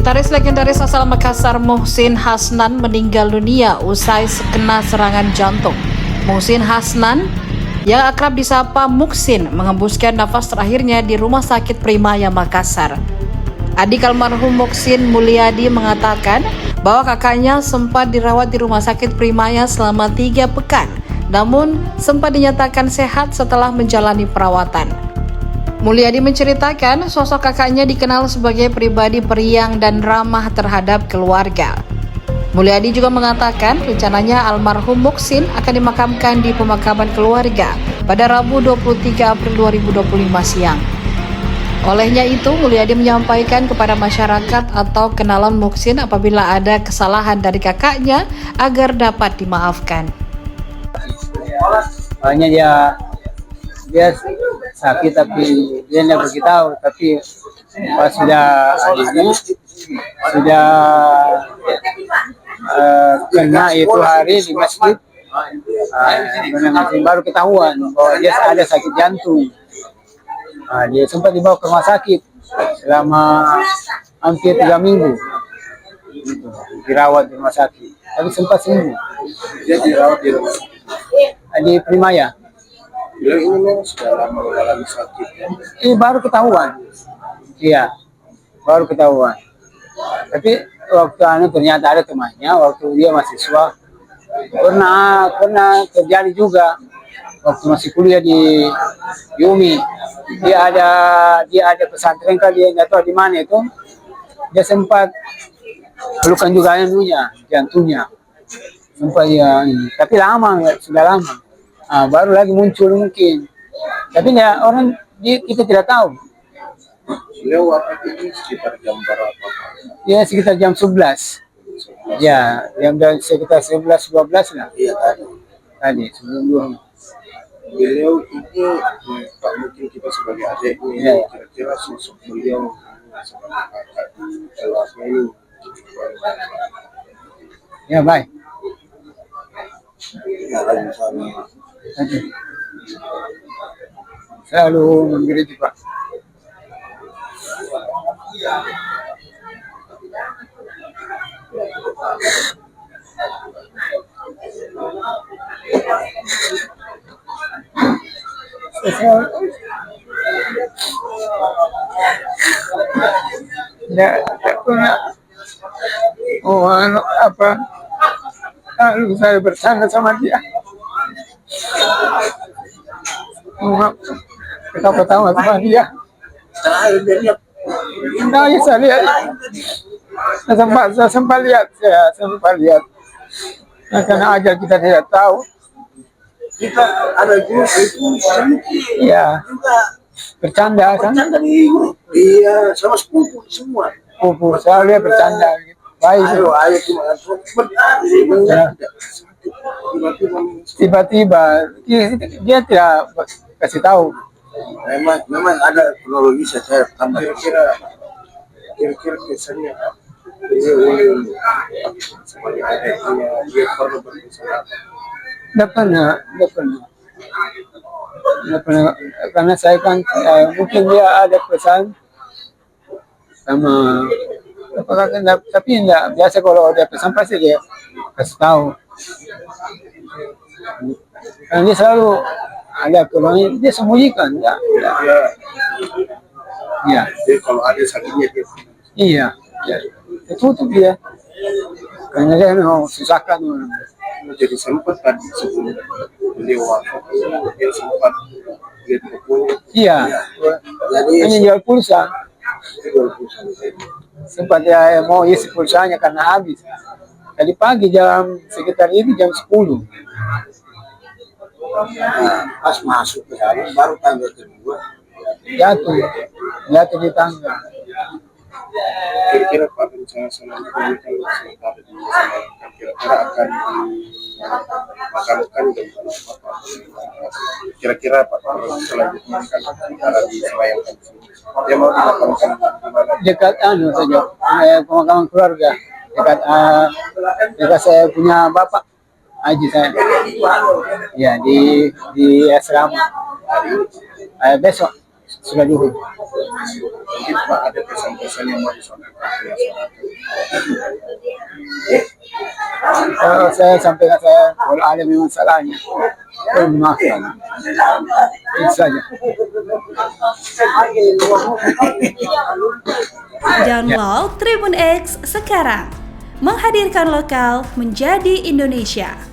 Gitaris legendaris asal Makassar Muhsin Hasnan meninggal dunia usai kena serangan jantung. Muhsin Hasnan yang akrab disapa Muksin mengembuskan nafas terakhirnya di Rumah Sakit Primaya Makassar. Adik almarhum Muksin, Mulyadi, mengatakan bahwa kakaknya sempat dirawat di Rumah Sakit Primaya selama 3 pekan, namun sempat dinyatakan sehat setelah menjalani perawatan. Mulyadi menceritakan sosok kakaknya dikenal sebagai pribadi periang dan ramah terhadap keluarga. Mulyadi juga mengatakan rencananya almarhum Muksin akan dimakamkan di pemakaman keluarga pada Rabu 23 April 2025 siang. Olehnya itu, Mulyadi menyampaikan kepada masyarakat atau kenalan Muksin apabila ada kesalahan dari kakaknya agar dapat dimaafkan. Soalnya dia sakit tapi dia tidak beritahu, tapi pas sudah kena itu hari di masjid, baru ketahuan bahwa dia ada sakit jantung. Dia sempat dibawa ke rumah sakit selama hampir 3 minggu, dirawat di rumah sakit, tapi sempat sembuh. Dia dirawat di rumah sakit Di Primaya. bilang ini memang sudah lama mengalami sakit ya? Ini baru ketahuan. Iya, baru ketahuan. Tapi waktu ternyata ada temannya waktu dia mahasiswa, pernah terjadi juga waktu masih kuliah di UMI. Dia ada pesantren kali, nggak tahu di mana itu. Dia sempat pelukan juga jantungnya. Sempat tapi lama, sudah lama. Baru lagi muncul mungkin. Tapi ya kita tidak tahu. Beliau wafat ini sekitar jam berapa? Ya sekitar jam 11. Ya, sekitar 11-12 lah. Iya Tadi sebelum beliau ini Pak, mungkin kita sebagai adiknya kira-kira sosok beliau sebagai kakak kelasnya ini. ya baik. Kalau misalnya Selalu mengerti Pak. Tidak pernah lalu saya bercanda sama dia. Ketawa-tawa sama dia. Nah, saya lihat. Saya sempat lihat. Karena aja kita tidak tahu. kita ada grup itu Iya. Bercanda kan? iya sama sepupu semua. Pupu saya lihat bercanda. Baik. Ayo Tiba-tiba dia tidak kasih tahu. memang ada kronologi saya tambah kira-kira kesannya ini sebagai adiknya dia pernah berbicara Tidak pernah karena saya kan mungkin dia ada pesan sama tapi enggak biasa kalau ada pesan pasti dia kasih tahu. Karena dia selalu ada kelemahan, dia sembunyikan ya. dia kalau ada sakitnya dia Iya, dia tutup dia. Karena dia mau susahkan orang. jadi sempat tadi sebelum beliau wafat dia sempat lihat bukunya Iya, jadi hanya jual pulsa. Sempat dia mau isi pulsanya karena habis. Tadi pagi sekitar ini jam 10. pas masuk ke dalam baru tanggal kedua Jatuh di tangga. kira-kira Pak rencana selanjutnya kalau sementara disemayamkan kira-kira akan dimakamkan dan kira-kira Pak selanjutnya akan sementara disemayamkan dia mau dimakamkan di mana? Dekat saja pemakaman keluarga dekat saya punya bapak haji saya ya di asrama besok sudah Luhut. Mungkin Pak ada pesan-pesan yang mau disampaikan ke Kalau saya sampaikan, saya kalau ada memang salahnya, saya memaafkan. Itu saja. Download Tribun X sekarang, menghadirkan lokal menjadi Indonesia.